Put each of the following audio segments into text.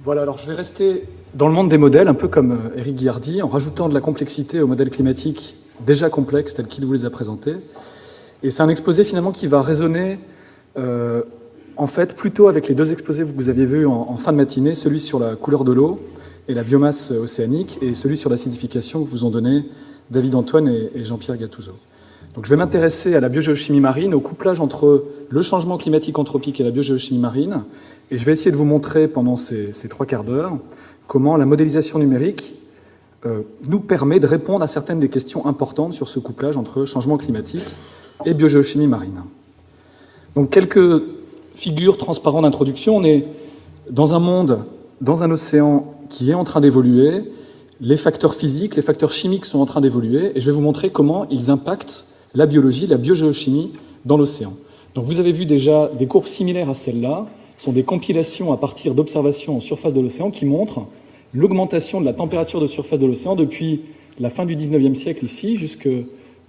Voilà, alors je vais rester dans le monde des modèles, un peu comme Éric Guillardy, en rajoutant de la complexité aux modèles climatiques déjà complexes tels qu'il vous les a présentés. Et c'est un exposé finalement qui va résonner en fait plutôt avec les deux exposés que vous aviez vus en fin de matinée, celui sur la couleur de l'eau et la biomasse océanique, et celui sur l'acidification que vous ont donné David Antoine et Jean-Pierre Gattuso. Donc je vais m'intéresser à la biogéochimie marine, au couplage entre le changement climatique anthropique et la biogéochimie marine, et je vais essayer de vous montrer pendant ces 3 quarts d'heure comment la modélisation numérique nous permet de répondre à certaines des questions importantes sur ce couplage entre changement climatique et biogéochimie marine. Donc quelques figures transparentes d'introduction. On est dans un monde, dans un océan qui est en train d'évoluer. Les facteurs physiques, les facteurs chimiques sont en train d'évoluer, et je vais vous montrer comment ils impactent la biologie, la biogéochimie dans l'océan. Donc vous avez vu déjà des courbes similaires à celles-là. Ce sont des compilations à partir d'observations en surface de l'océan qui montrent l'augmentation de la température de surface de l'océan depuis la fin du 19e siècle ici jusqu'à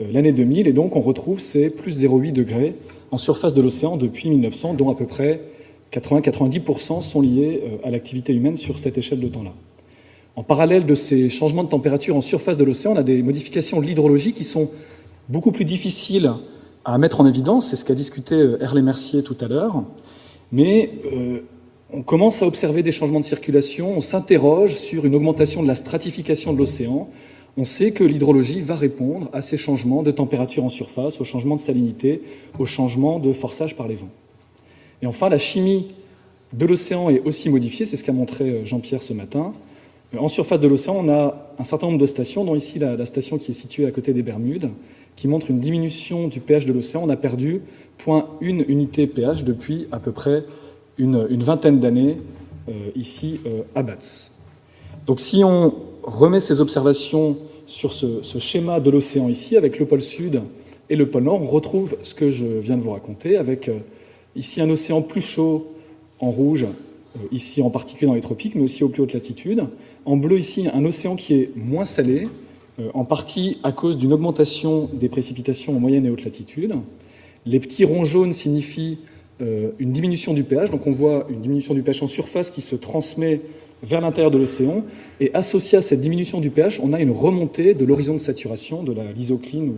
l'année 2000. Et donc on retrouve ces plus 0,8 degrés en surface de l'océan depuis 1900, dont à peu près 80-90% sont liés à l'activité humaine sur cette échelle de temps-là. En parallèle de ces changements de température en surface de l'océan, on a des modifications de l'hydrologie qui sont beaucoup plus difficiles à mettre en évidence. C'est ce qu'a discuté Herlé Mercier tout à l'heure. Mais on commence à observer des changements de circulation, on s'interroge sur une augmentation de la stratification de l'océan. On sait que l'hydrologie va répondre à ces changements de température en surface, aux changements de salinité, aux changements de forçage par les vents. Et enfin, la chimie de l'océan est aussi modifiée, c'est ce qu'a montré Jean-Pierre ce matin. En surface de l'océan, on a un certain nombre de stations, dont ici la station qui est située à côté des Bermudes, qui montre une diminution du pH de l'océan. On a perdu 0,1 unité pH depuis à peu près une vingtaine d'années ici à Batz. Donc si on remet ces observations sur ce schéma de l'océan ici, avec le pôle sud et le pôle nord, on retrouve ce que je viens de vous raconter, avec ici un océan plus chaud en rouge, ici en particulier dans les tropiques, mais aussi aux plus hautes latitudes. En bleu ici, un océan qui est moins salé, en partie à cause d'une augmentation des précipitations en moyenne et haute latitude. Les petits ronds jaunes signifient une diminution du pH, donc on voit une diminution du pH en surface qui se transmet vers l'intérieur de l'océan, et associé à cette diminution du pH, on a une remontée de l'horizon de saturation, de l'isocline ou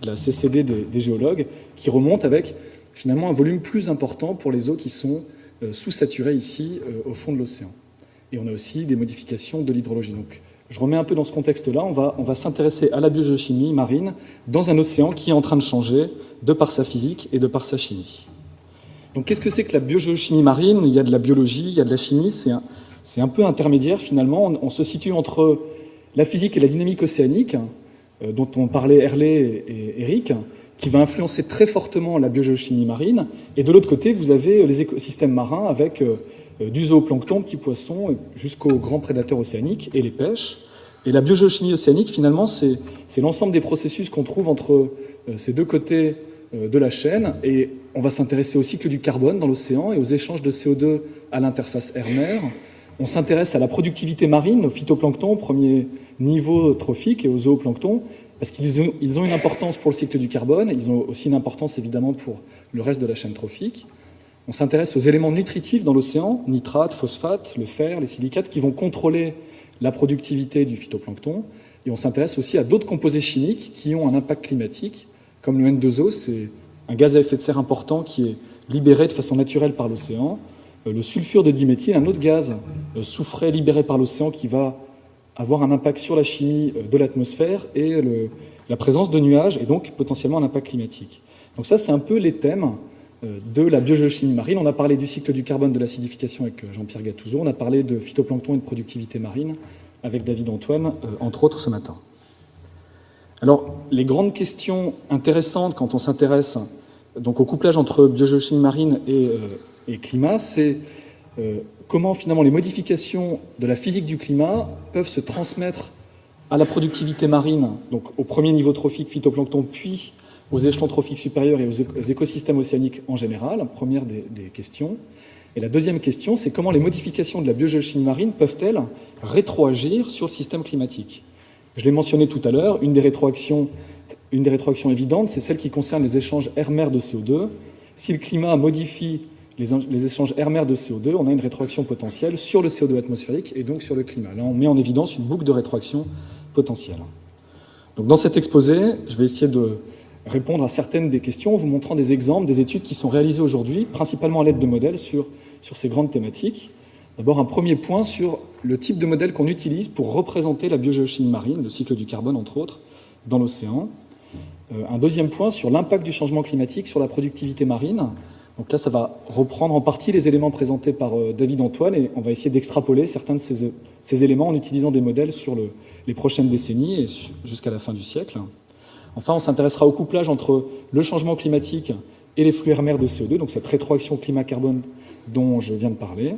de la CCD des géologues, qui remonte avec finalement un volume plus important pour les eaux qui sont sous-saturées ici au fond de l'océan. Et on a aussi des modifications de l'hydrologie. Donc, je remets un peu dans ce contexte-là, on va s'intéresser à la biogéochimie marine dans un océan qui est en train de changer de par sa physique et de par sa chimie. Donc qu'est-ce que c'est que la biogéochimie marine? Il y a de la biologie, il y a de la chimie, c'est un peu intermédiaire finalement. On se situe entre la physique et la dynamique océanique, dont on parlait Herlé et Éric, qui va influencer très fortement la biogéochimie marine. Et de l'autre côté, vous avez les écosystèmes marins avec du zooplancton, petits poissons, jusqu'aux grands prédateurs océaniques et les pêches. Et la biogéochimie océanique, finalement, c'est l'ensemble des processus qu'on trouve entre ces deux côtés de la chaîne. Et on va s'intéresser au cycle du carbone dans l'océan et aux échanges de CO2 à l'interface air-mer. On s'intéresse à la productivité marine, aux phytoplanktons, au premier niveau trophique, et aux zooplanctons, parce qu'ils ont une importance pour le cycle du carbone, et ils ont aussi une importance évidemment pour le reste de la chaîne trophique. On s'intéresse aux éléments nutritifs dans l'océan, nitrates, phosphates, le fer, les silicates, qui vont contrôler la productivité du phytoplancton. Et on s'intéresse aussi à d'autres composés chimiques qui ont un impact climatique, comme le N2O, c'est un gaz à effet de serre important qui est libéré de façon naturelle par l'océan. Le sulfure de diméthyle, un autre gaz soufré libéré par l'océan qui va avoir un impact sur la chimie de l'atmosphère et la présence de nuages et donc potentiellement un impact climatique. Donc ça, c'est un peu les thèmes de la biogéochimie marine. On a parlé du cycle du carbone, de l'acidification avec Jean-Pierre Gattuso. On a parlé de phytoplancton et de productivité marine avec David Antoine, entre autres ce matin. Alors, les grandes questions intéressantes quand on s'intéresse donc au couplage entre biogéochimie marine et climat, c'est comment finalement les modifications de la physique du climat peuvent se transmettre à la productivité marine, donc au premier niveau trophique, phytoplancton, puis aux échelons trophiques supérieurs et aux écosystèmes océaniques en général, première des questions. Et la deuxième question, c'est comment les modifications de la biogéochimie marine peuvent-elles rétroagir sur le système climatique? Je l'ai mentionné tout à l'heure, une des rétroactions évidentes, c'est celle qui concerne les échanges air-mer de CO2. Si le climat modifie les échanges air-mer de CO2, on a une rétroaction potentielle sur le CO2 atmosphérique et donc sur le climat. Là, on met en évidence une boucle de rétroaction potentielle. Donc, dans cet exposé, je vais essayer de répondre à certaines des questions en vous montrant des exemples, des études qui sont réalisées aujourd'hui, principalement à l'aide de modèles sur ces grandes thématiques. D'abord, un premier point sur le type de modèle qu'on utilise pour représenter la biogéochimie marine, le cycle du carbone, entre autres, dans l'océan. Un deuxième point sur l'impact du changement climatique sur la productivité marine. Donc là, ça va reprendre en partie les éléments présentés par David Antoine et on va essayer d'extrapoler certains de ces éléments en utilisant des modèles sur les prochaines décennies et jusqu'à la fin du siècle. Enfin, on s'intéressera au couplage entre le changement climatique et les flux air-mer de CO2, donc cette rétroaction climat-carbone dont je viens de parler.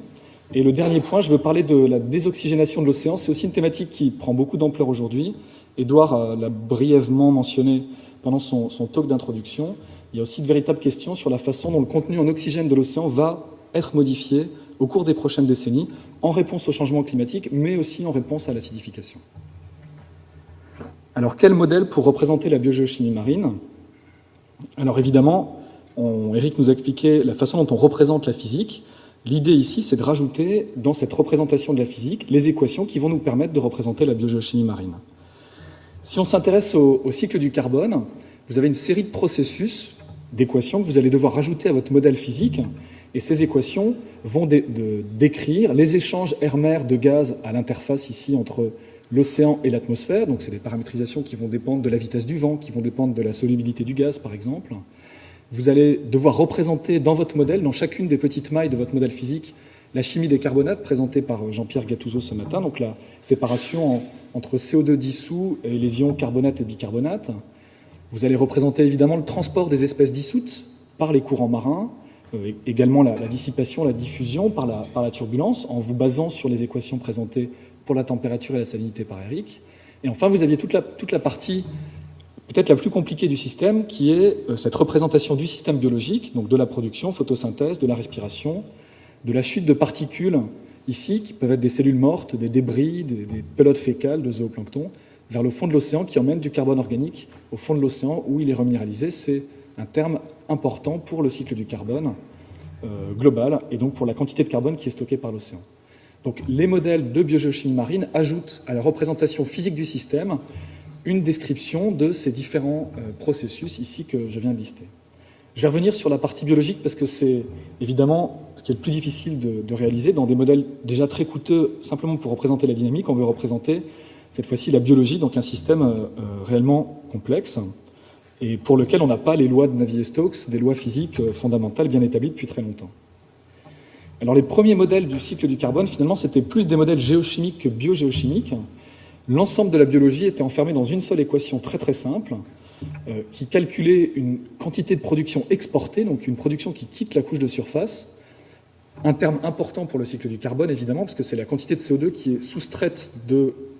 Et le dernier point, je veux parler de la désoxygénation de l'océan. C'est aussi une thématique qui prend beaucoup d'ampleur aujourd'hui. Édouard l'a brièvement mentionné pendant son talk d'introduction. Il y a aussi de véritables questions sur la façon dont le contenu en oxygène de l'océan va être modifié au cours des prochaines décennies, en réponse au changement climatique, mais aussi en réponse à l'acidification. Alors, quel modèle pour représenter la biogéochimie marine? Alors, évidemment, Eric nous a expliqué la façon dont on représente la physique. L'idée ici, c'est de rajouter dans cette représentation de la physique les équations qui vont nous permettre de représenter la biogéochimie marine. Si on s'intéresse au cycle du carbone, vous avez une série de processus, d'équations que vous allez devoir rajouter à votre modèle physique, et ces équations vont décrire les échanges air-mer de gaz à l'interface ici entre l'océan et l'atmosphère. Donc c'est des paramétrisations qui vont dépendre de la vitesse du vent, qui vont dépendre de la solubilité du gaz, par exemple. Vous allez devoir représenter dans votre modèle, dans chacune des petites mailles de votre modèle physique, la chimie des carbonates présentée par Jean-Pierre Gattuso ce matin, donc la séparation entre CO2 dissous et les ions carbonate et bicarbonate. Vous allez représenter évidemment le transport des espèces dissoutes par les courants marins, également la dissipation, la diffusion par la turbulence, en vous basant sur les équations présentées pour la température et la salinité par Eric. Et enfin, vous aviez toute la partie peut-être la plus compliquée du système, qui est cette représentation du système biologique, donc de la production, photosynthèse, de la respiration, de la chute de particules, ici, qui peuvent être des cellules mortes, des débris, des pelotes fécales de zooplancton, vers le fond de l'océan, qui emmène du carbone organique au fond de l'océan, où il est reminéralisé. C'est un terme important pour le cycle du carbone global, et donc pour la quantité de carbone qui est stockée par l'océan. Donc les modèles de biogéochimie marine ajoutent à la représentation physique du système une description de ces différents processus ici que je viens de lister. Je vais revenir sur la partie biologique parce que c'est évidemment ce qui est le plus difficile de réaliser. Dans des modèles déjà très coûteux, simplement pour représenter la dynamique, on veut représenter cette fois-ci la biologie, donc un système réellement complexe et pour lequel on n'a pas les lois de Navier-Stokes, des lois physiques fondamentales bien établies depuis très longtemps. Alors les premiers modèles du cycle du carbone, finalement, c'était plus des modèles géochimiques que biogéochimiques. L'ensemble de la biologie était enfermé dans une seule équation très très simple qui calculait une quantité de production exportée, donc une production qui quitte la couche de surface. Un terme important pour le cycle du carbone, évidemment, parce que c'est la quantité de CO2 qui est soustraite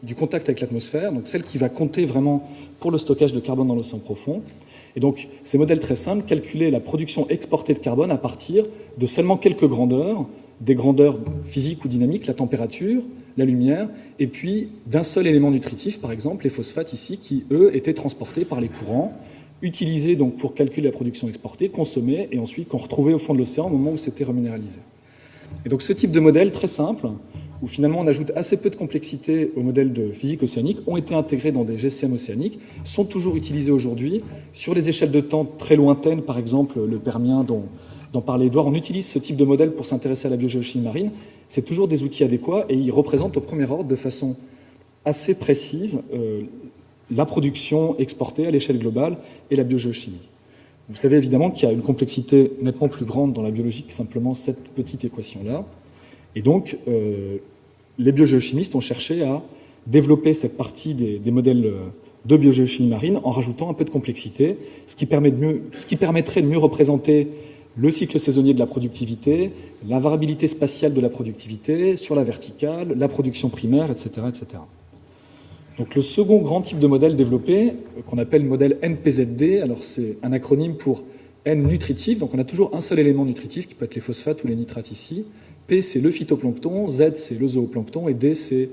du contact avec l'atmosphère, donc celle qui va compter vraiment pour le stockage de carbone dans l'océan profond. Et donc, ces modèles très simples calculaient la production exportée de carbone à partir de seulement quelques grandeurs, des grandeurs physiques ou dynamiques, la température, la lumière, et puis d'un seul élément nutritif, par exemple les phosphates ici, qui, eux, étaient transportés par les courants, utilisés donc pour calculer la production exportée, consommés, et ensuite qu'on retrouvait au fond de l'océan au moment où c'était reminéralisé. Et donc ce type de modèle très simple, où finalement on ajoute assez peu de complexité au modèle de physique océanique, ont été intégrés dans des GCM océaniques, sont toujours utilisés aujourd'hui sur les échelles de temps très lointaines, par exemple le Permien dont parlait Édouard. On utilise ce type de modèle pour s'intéresser à la biogéochimie marine. C'est toujours des outils adéquats et ils représentent au premier ordre de façon assez précise la production exportée à l'échelle globale et la biogéochimie. Vous savez évidemment qu'il y a une complexité nettement plus grande dans la biologie que simplement cette petite équation-là. Et donc, les biogéochimistes ont cherché à développer cette partie des modèles de biogéochimie marine en rajoutant un peu de complexité, ce qui permettrait de mieux représenter le cycle saisonnier de la productivité, la variabilité spatiale de la productivité sur la verticale, la production primaire, etc., etc. Donc le second grand type de modèle développé, qu'on appelle modèle NPZD, alors c'est un acronyme pour N nutritif, donc on a toujours un seul élément nutritif qui peut être les phosphates ou les nitrates ici. P c'est le phytoplancton, Z c'est le zooplancton et D c'est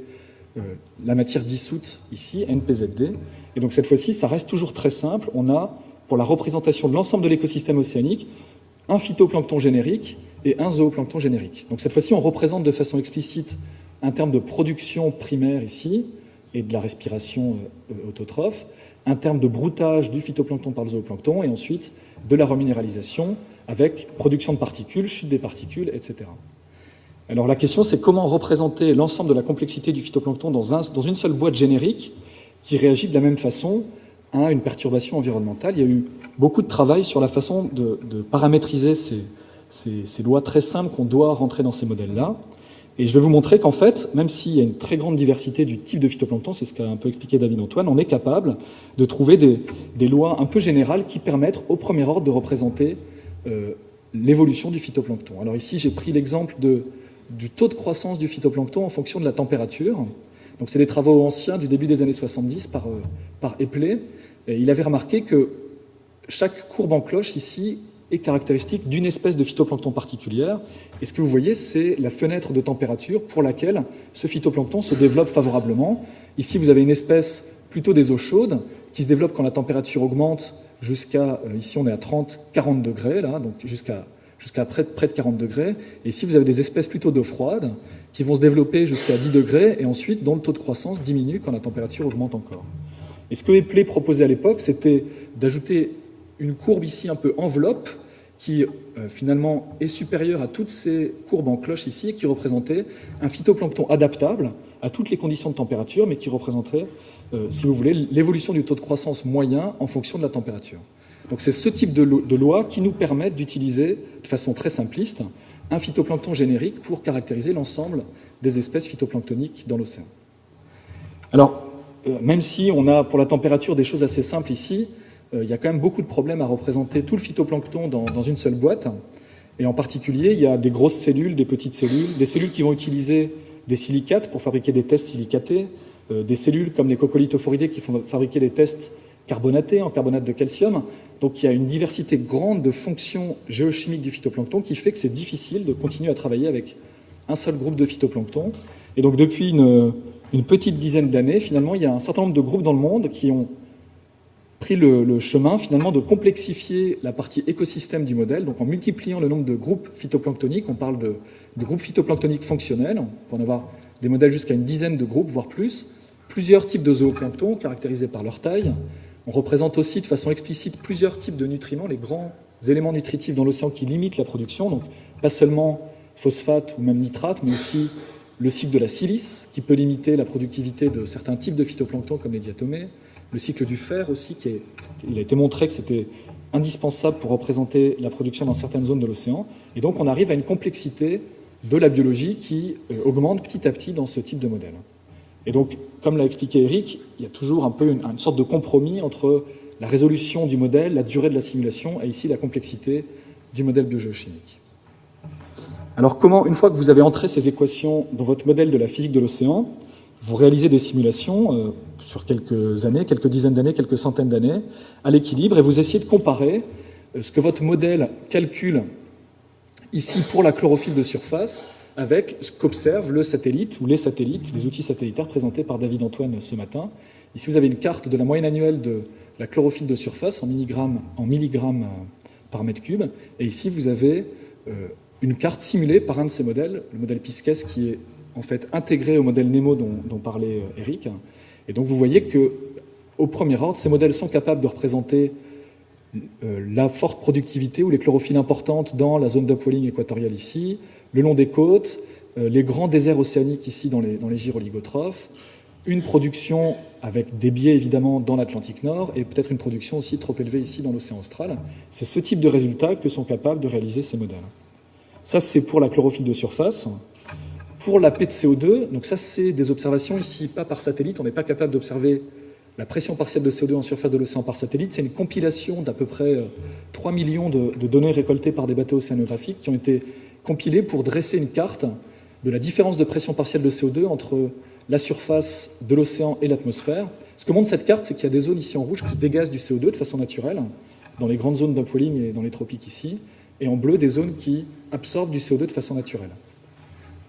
la matière dissoute ici, NPZD. Et donc cette fois-ci, ça reste toujours très simple. On a, pour la représentation de l'ensemble de l'écosystème océanique, un phytoplancton générique et un zooplancton générique. Donc cette fois-ci, on représente de façon explicite un terme de production primaire ici, et de la respiration autotrophe, un terme de broutage du phytoplancton par le zooplancton, et ensuite de la reminéralisation avec production de particules, chute des particules, etc. Alors la question, c'est comment représenter l'ensemble de la complexité du phytoplancton dans une seule boîte générique qui réagit de la même façon à une perturbation environnementale. Il y a eu beaucoup de travail sur la façon de paramétriser ces lois très simples qu'on doit rentrer dans ces modèles-là. Et je vais vous montrer qu'en fait, même s'il y a une très grande diversité du type de phytoplancton, c'est ce qu'a un peu expliqué David-Antoine, on est capable de trouver des lois un peu générales qui permettent au premier ordre de représenter l'évolution du phytoplancton. Alors ici, j'ai pris l'exemple du taux de croissance du phytoplancton en fonction de la température. Donc c'est des travaux anciens du début des années 70 par Epley. Et il avait remarqué que chaque courbe en cloche ici est caractéristique d'une espèce de phytoplancton particulière. Et ce que vous voyez, c'est la fenêtre de température pour laquelle ce phytoplancton se développe favorablement. Ici, vous avez une espèce plutôt des eaux chaudes qui se développe quand la température augmente jusqu'à, ici on est à 30-40 degrés, là, donc jusqu'à près de 40 degrés. Et ici, vous avez des espèces plutôt d'eau froide qui vont se développer jusqu'à 10 degrés et ensuite, dont le taux de croissance diminue quand la température augmente encore. Et ce que Epley proposait à l'époque, c'était d'ajouter une courbe ici un peu enveloppe qui finalement est supérieure à toutes ces courbes en cloche ici et qui représentait un phytoplancton adaptable à toutes les conditions de température, mais qui représenterait, si vous voulez, l'évolution du taux de croissance moyen en fonction de la température. Donc c'est ce type de loi qui nous permettent d'utiliser de façon très simpliste un phytoplancton générique pour caractériser l'ensemble des espèces phytoplanctoniques dans l'océan. Alors, même si on a pour la température des choses assez simples ici, il y a quand même beaucoup de problèmes à représenter tout le phytoplancton dans une seule boîte. Et en particulier, il y a des grosses cellules, des petites cellules, des cellules qui vont utiliser des silicates pour fabriquer des tests silicatés, des cellules comme les coccolithophoridés qui font fabriquer des tests carbonatés en carbonate de calcium. Donc il y a une diversité grande de fonctions géochimiques du phytoplancton qui fait que c'est difficile de continuer à travailler avec un seul groupe de phytoplancton. Et donc depuis une petite dizaine d'années, finalement, il y a un certain nombre de groupes dans le monde qui ont pris le chemin finalement de complexifier la partie écosystème du modèle, donc en multipliant le nombre de groupes phytoplanctoniques. On parle de groupes phytoplanctoniques fonctionnels, on peut en avoir des modèles jusqu'à une dizaine de groupes, voire plus, plusieurs types de zooplancton caractérisés par leur taille. On représente aussi de façon explicite plusieurs types de nutriments, les grands éléments nutritifs dans l'océan qui limitent la production, donc pas seulement phosphate ou même nitrate, mais aussi le cycle de la silice, qui peut limiter la productivité de certains types de phytoplancton comme les diatomées, le cycle du fer aussi, il a été montré que c'était indispensable pour représenter la production dans certaines zones de l'océan. Et donc on arrive à une complexité de la biologie qui augmente petit à petit dans ce type de modèle. Et donc, comme l'a expliqué Eric, il y a toujours un peu une sorte de compromis entre la résolution du modèle, la durée de la simulation et ici la complexité du modèle biogéochimique. Alors comment, une fois que vous avez entré ces équations dans votre modèle de la physique de l'océan, vous réalisez des simulations sur quelques années, quelques dizaines d'années, quelques centaines d'années, à l'équilibre, et vous essayez de comparer ce que votre modèle calcule ici pour la chlorophylle de surface avec ce qu'observe le satellite ou les satellites, les outils satellitaires présentés par David-Antoine ce matin. Ici, vous avez une carte de la moyenne annuelle de la chlorophylle de surface en milligrammes par mètre cube, et ici, vous avez une carte simulée par un de ces modèles, le modèle Pisces, qui est en fait intégré au modèle NEMO dont parlait Eric. Et donc vous voyez qu'au premier ordre, ces modèles sont capables de représenter la forte productivité ou les chlorophylles importantes dans la zone d'upwelling équatoriale ici, le long des côtes, les grands déserts océaniques ici dans les gyres oligotrophes, une production avec des biais évidemment dans l'Atlantique Nord et peut-être une production aussi trop élevée ici dans l'océan austral. C'est ce type de résultats que sont capables de réaliser ces modèles. Ça, c'est pour la chlorophylle de surface. Pour la paix de CO2, donc ça, c'est des observations ici, pas par satellite. On n'est pas capable d'observer la pression partielle de CO2 en surface de l'océan par satellite. C'est une compilation d'à peu près 3 millions de données récoltées par des bateaux océanographiques qui ont été compilées pour dresser une carte de la différence de pression partielle de CO2 entre la surface de l'océan et l'atmosphère. Ce que montre cette carte, c'est qu'il y a des zones ici en rouge qui dégazent du CO2 de façon naturelle, dans les grandes zones d'upwelling et dans les tropiques ici, et en bleu, des zones qui absorbent du CO2 de façon naturelle.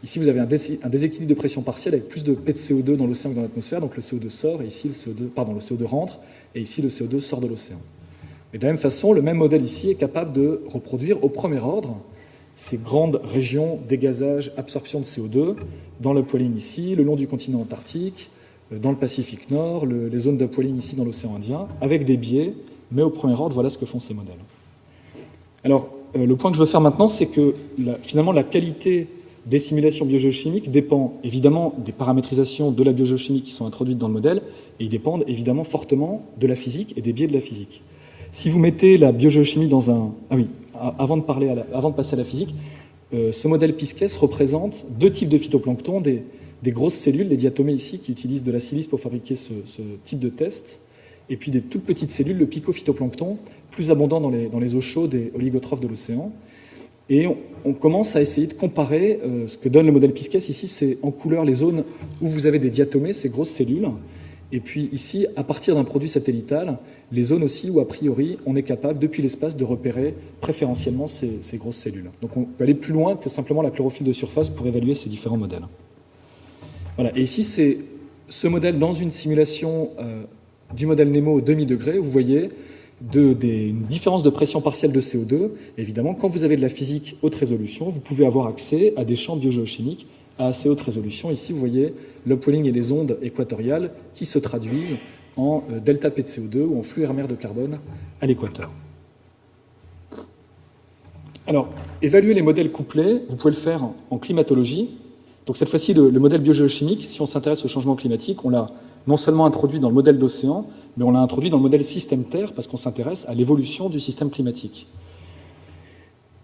Ici, vous avez un déséquilibre de pression partielle avec plus de P de CO2 dans l'océan que dans l'atmosphère, donc le CO2 sort, et ici le CO2 rentre, et ici le CO2 sort de l'océan. Et de la même façon, le même modèle ici est capable de reproduire au premier ordre ces grandes régions dégazage, absorption de CO2 dans l'upwelling ici, le long du continent antarctique, dans le Pacifique Nord, les zones d'upwelling ici dans l'océan Indien, avec des biais, mais au premier ordre, voilà ce que font ces modèles. Alors, le point que je veux faire maintenant, c'est que finalement la qualité des simulations biogéochimiques dépend évidemment des paramétrisations de la biogéochimie qui sont introduites dans le modèle, et ils dépendent évidemment fortement de la physique et des biais de la physique. Si vous mettez la biogéochimie dans un... Ah oui, avant de passer à la physique, ce modèle Pisces représente deux types de phytoplancton, des grosses cellules, les diatomées ici, qui utilisent de la silice pour fabriquer ce type de test, et puis des toutes petites cellules, le picophytoplancton, plus abondant dans les eaux chaudes et oligotrophes de l'océan. Et on commence à essayer de comparer ce que donne le modèle Pisces. Ici, c'est en couleur les zones où vous avez des diatomées, ces grosses cellules. Et puis ici, à partir d'un produit satelllital, les zones aussi où, a priori, on est capable, depuis l'espace, de repérer préférentiellement ces grosses cellules. Donc on peut aller plus loin que simplement la chlorophylle de surface pour évaluer ces différents modèles. Voilà. Et ici, c'est ce modèle dans une simulation du modèle NEMO au demi-degré. Vous voyez une différence de pression partielle de CO2. Évidemment, quand vous avez de la physique haute résolution, vous pouvez avoir accès à des champs biogéochimiques à assez haute résolution. Ici, vous voyez l'upwelling et les ondes équatoriales qui se traduisent en delta P de CO2 ou en flux RMR de carbone à l'équateur. Alors, évaluer les modèles couplés, vous pouvez le faire en climatologie. Donc cette fois-ci, le modèle biogéochimique, si on s'intéresse au changement climatique, on l'a non seulement introduit dans le modèle d'océan, mais on l'a introduit dans le modèle système Terre parce qu'on s'intéresse à l'évolution du système climatique.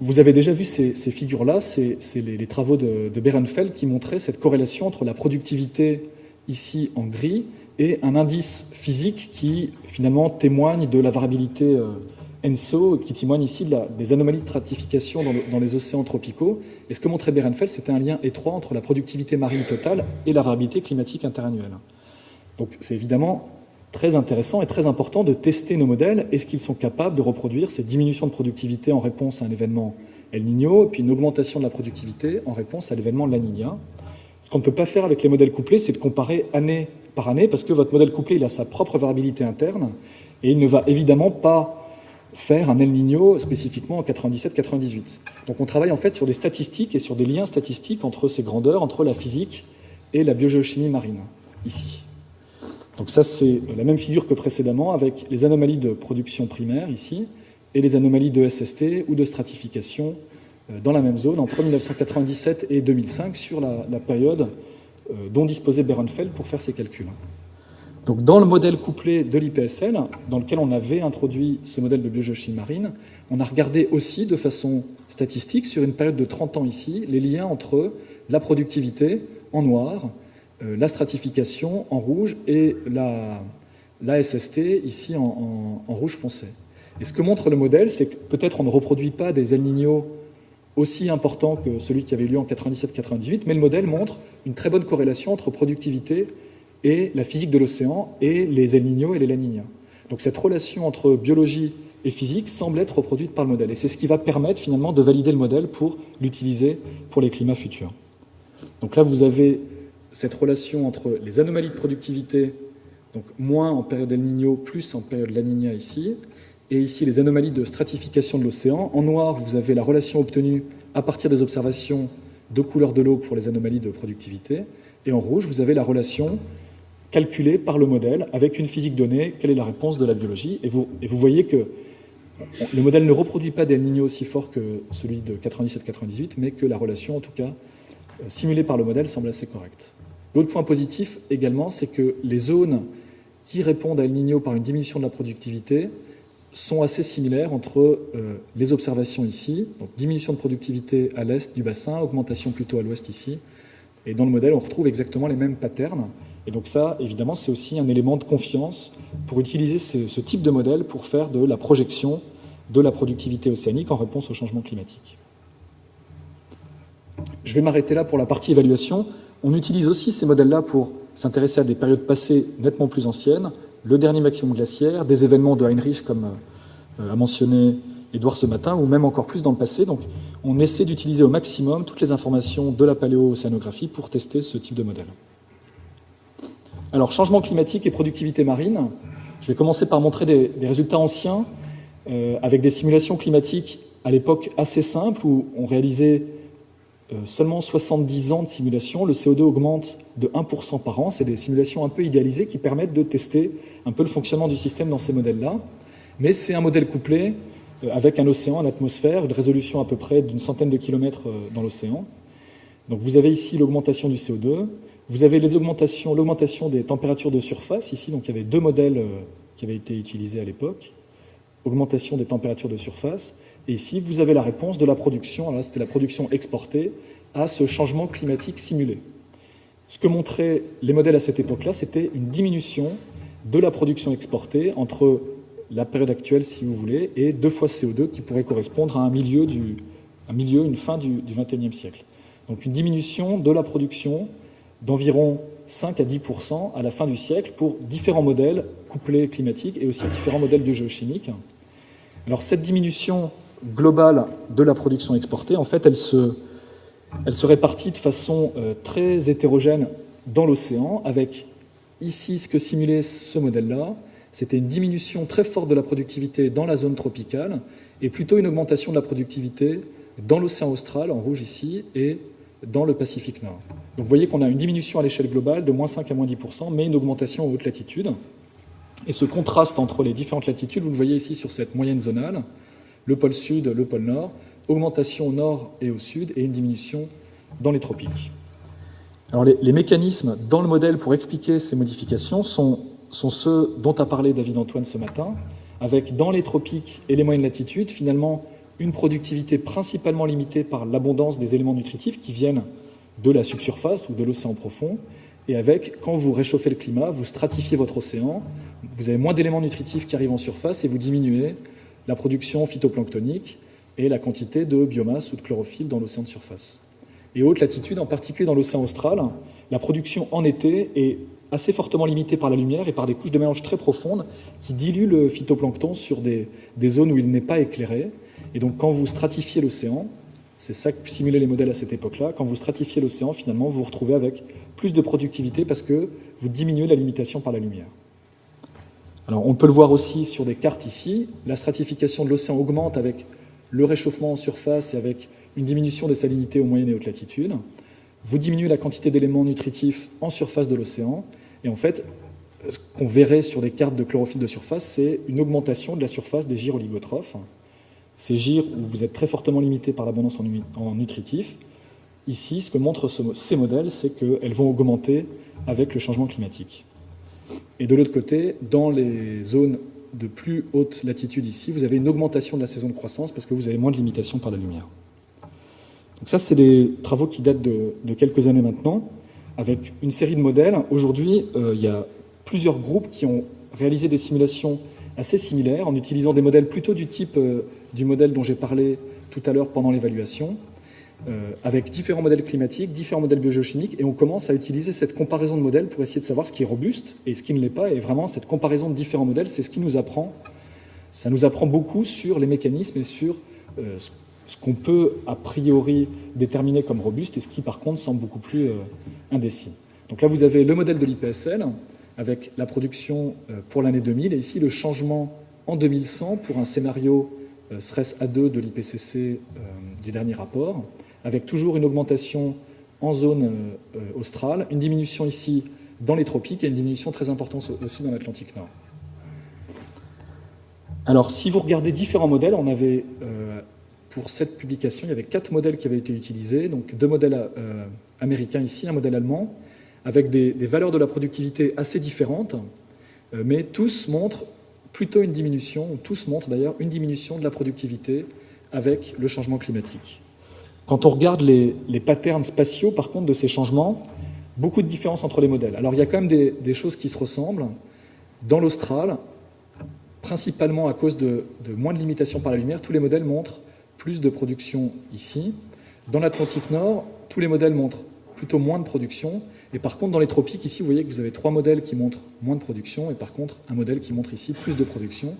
Vous avez déjà vu ces figures-là, c'est les travaux de Behrenfeld qui montraient cette corrélation entre la productivité, ici en gris, et un indice physique qui finalement témoigne de la variabilité ENSO, qui témoigne ici des anomalies de stratification dans les océans tropicaux. Et ce que montrait Behrenfeld, c'était un lien étroit entre la productivité marine totale et la variabilité climatique interannuelle. Donc c'est évidemment très intéressant et très important de tester nos modèles. Est-ce qu'ils sont capables de reproduire ces diminutions de productivité en réponse à un événement El Niño, et puis une augmentation de la productivité en réponse à l'événement La Niña? Ce qu'on ne peut pas faire avec les modèles couplés, c'est de comparer année par année, parce que votre modèle couplé il a sa propre variabilité interne, et il ne va évidemment pas faire un El Niño spécifiquement en 97-98. Donc on travaille en fait sur des statistiques et sur des liens statistiques entre ces grandeurs, entre la physique et la biogéochimie marine, ici. Donc ça, c'est la même figure que précédemment, avec les anomalies de production primaire, ici, et les anomalies de SST ou de stratification dans la même zone, entre 1997 et 2005, sur la période dont disposait Behrenfeld pour faire ces calculs. Donc dans le modèle couplé de l'IPSL, dans lequel on avait introduit ce modèle de biogéochimie marine, on a regardé aussi de façon statistique, sur une période de 30 ans ici, les liens entre la productivité en noir, la stratification en rouge et la SST ici en rouge foncé. Et ce que montre le modèle, c'est que peut-être on ne reproduit pas des El Niño aussi importants que celui qui avait eu lieu en 97-98, mais le modèle montre une très bonne corrélation entre productivité et la physique de l'océan et les El Niño et les La Niña. Donc cette relation entre biologie et physique semble être reproduite par le modèle. Et c'est ce qui va permettre finalement de valider le modèle pour l'utiliser pour les climats futurs. Donc là, vous avez cette relation entre les anomalies de productivité, donc moins en période El Niño, plus en période La Niña ici, et ici les anomalies de stratification de l'océan. En noir, vous avez la relation obtenue à partir des observations de couleur de l'eau pour les anomalies de productivité, et en rouge, vous avez la relation calculée par le modèle avec une physique donnée, quelle est la réponse de la biologie, et vous voyez que le modèle ne reproduit pas des El Niño aussi forts que celui de 97-98, mais que la relation, en tout cas, simulée par le modèle, semble assez correcte. L'autre point positif également, c'est que les zones qui répondent à El Niño par une diminution de la productivité sont assez similaires entre les observations ici, donc diminution de productivité à l'est du bassin, augmentation plutôt à l'ouest ici, et dans le modèle on retrouve exactement les mêmes patterns, et donc ça évidemment c'est aussi un élément de confiance pour utiliser ce type de modèle pour faire de la projection de la productivité océanique en réponse au changement climatique. Je vais m'arrêter là pour la partie évaluation. On utilise aussi ces modèles-là pour s'intéresser à des périodes passées nettement plus anciennes, le dernier maximum glaciaire, des événements de Heinrich, comme a mentionné Édouard ce matin, ou même encore plus dans le passé. Donc on essaie d'utiliser au maximum toutes les informations de la paléo-océanographie pour tester ce type de modèle. Alors, changement climatique et productivité marine. Je vais commencer par montrer des résultats anciens avec des simulations climatiques à l'époque assez simple où on réalisait seulement 70 ans de simulation, le CO2 augmente de 1% par an. C'est des simulations un peu idéalisées qui permettent de tester un peu le fonctionnement du système dans ces modèles-là. Mais c'est un modèle couplé avec un océan, une atmosphère, une résolution à peu près d'une centaine de kilomètres dans l'océan. Donc vous avez ici l'augmentation du CO2, vous avez l'augmentation des températures de surface. Ici, donc, il y avait deux modèles qui avaient été utilisés à l'époque. Augmentation des températures de surface. Et ici, vous avez la réponse de la production. Alors là, c'était la production exportée à ce changement climatique simulé. Ce que montraient les modèles à cette époque-là, c'était une diminution de la production exportée entre la période actuelle, si vous voulez, et 2 fois CO2 qui pourrait correspondre à une fin du XXIe siècle. Donc une diminution de la production d'environ 5 à 10% à la fin du siècle pour différents modèles couplés climatiques et aussi différents modèles biogéochimiques. Alors cette diminution globale de la production exportée, en fait, elle se répartit de façon très hétérogène dans l'océan, avec ici ce que simulait ce modèle-là. C'était une diminution très forte de la productivité dans la zone tropicale et plutôt une augmentation de la productivité dans l'océan austral, en rouge ici, et dans le Pacifique Nord. Donc vous voyez qu'on a une diminution à l'échelle globale de moins 5 à moins 10%, mais une augmentation aux hautes latitudes. Et ce contraste entre les différentes latitudes, vous le voyez ici sur cette moyenne zonale, le pôle sud, le pôle nord, augmentation au nord et au sud, et une diminution dans les tropiques. Alors les mécanismes dans le modèle pour expliquer ces modifications sont ceux dont a parlé David Antoine ce matin, avec dans les tropiques et les moyennes latitudes, finalement, une productivité principalement limitée par l'abondance des éléments nutritifs qui viennent de la subsurface ou de l'océan profond, et avec, quand vous réchauffez le climat, vous stratifiez votre océan, vous avez moins d'éléments nutritifs qui arrivent en surface et vous diminuez la production phytoplanctonique et la quantité de biomasse ou de chlorophylle dans l'océan de surface. Et haute latitude, en particulier dans l'océan austral, la production en été est assez fortement limitée par la lumière et par des couches de mélange très profondes qui diluent le phytoplancton sur des zones où il n'est pas éclairé. Et donc quand vous stratifiez l'océan, c'est ça que simulaient les modèles à cette époque-là, quand vous stratifiez l'océan, finalement, vous vous retrouvez avec plus de productivité parce que vous diminuez la limitation par la lumière. Alors on peut le voir aussi sur des cartes ici, la stratification de l'océan augmente avec le réchauffement en surface et avec une diminution des salinités aux moyennes et hautes latitudes. Vous diminuez la quantité d'éléments nutritifs en surface de l'océan, et en fait, ce qu'on verrait sur des cartes de chlorophylle de surface, c'est une augmentation de la surface des gyres oligotrophes. Ces gyres où vous êtes très fortement limité par l'abondance en nutritifs. Ici, ce que montrent ces modèles, c'est qu'elles vont augmenter avec le changement climatique. Et de l'autre côté, dans les zones de plus haute latitude ici, vous avez une augmentation de la saison de croissance parce que vous avez moins de limitations par la lumière. Donc ça, c'est des travaux qui datent de quelques années maintenant, avec une série de modèles. Aujourd'hui, il y a plusieurs groupes qui ont réalisé des simulations assez similaires en utilisant des modèles plutôt du type du modèle dont j'ai parlé tout à l'heure pendant l'évaluation, avec différents modèles climatiques, différents modèles biogéochimiques, et on commence à utiliser cette comparaison de modèles pour essayer de savoir ce qui est robuste et ce qui ne l'est pas. Et vraiment, cette comparaison de différents modèles, c'est ce qui nous apprend. Ça nous apprend beaucoup sur les mécanismes et sur ce qu'on peut a priori déterminer comme robuste et ce qui, par contre, semble beaucoup plus indécis. Donc là, vous avez le modèle de l'IPSL avec la production pour l'année 2000, et ici le changement en 2100 pour un scénario SRES A2 de l'IPCC du dernier rapport, avec toujours une augmentation en zone australe, une diminution ici dans les tropiques et une diminution très importante aussi dans l'Atlantique Nord. Alors, si vous regardez différents modèles, on avait, pour cette publication, il y avait 4 modèles qui avaient été utilisés, donc 2 modèles américains ici, un modèle allemand, avec des valeurs de la productivité assez différentes, mais tous montrent plutôt une diminution, ou tous montrent d'ailleurs une diminution de la productivité avec le changement climatique. Quand on regarde les patterns spatiaux, par contre, de ces changements, beaucoup de différences entre les modèles. Alors, il y a quand même des choses qui se ressemblent. Dans l'Austral, principalement à cause de moins de limitations par la lumière, tous les modèles montrent plus de production ici. Dans l'Atlantique Nord, tous les modèles montrent plutôt moins de production. Et par contre, dans les tropiques, ici, vous voyez que vous avez 3 modèles qui montrent moins de production, et par contre, un modèle qui montre ici plus de production.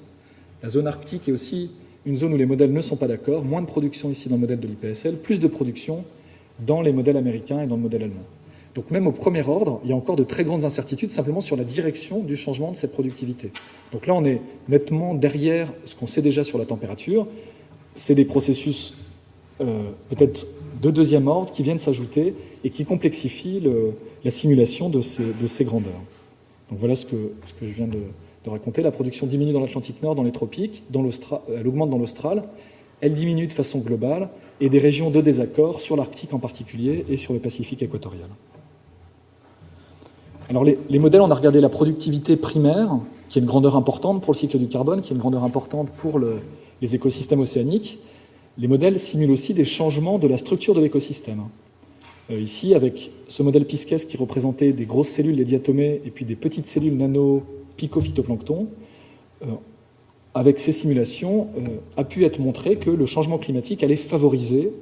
La zone arctique est aussi une zone où les modèles ne sont pas d'accord. Moins de production ici dans le modèle de l'IPSL, plus de production dans les modèles américains et dans le modèle allemand. Donc même au premier ordre, il y a encore de très grandes incertitudes simplement sur la direction du changement de cette productivité. Donc là, on est nettement derrière ce qu'on sait déjà sur la température. c'est des processus peut-être de deuxième ordre qui viennent s'ajouter et qui complexifient la simulation de ces grandeurs. Donc voilà ce que je viens de raconter. La production diminue dans l'Atlantique Nord, dans les tropiques, elle augmente dans l'Austral, elle diminue de façon globale, et des régions de désaccord sur l'Arctique en particulier et sur le Pacifique équatorial. Alors les modèles, on a regardé la productivité primaire, qui est une grandeur importante pour le cycle du carbone, qui est une grandeur importante pour les écosystèmes océaniques. Les modèles simulent aussi des changements de la structure de l'écosystème. Ici, avec ce modèle Pisces qui représentait des grosses cellules, les diatomées, et puis des petites cellules nano-phytoplancton, avec ces simulations, a pu être montré que le changement climatique allait favoriser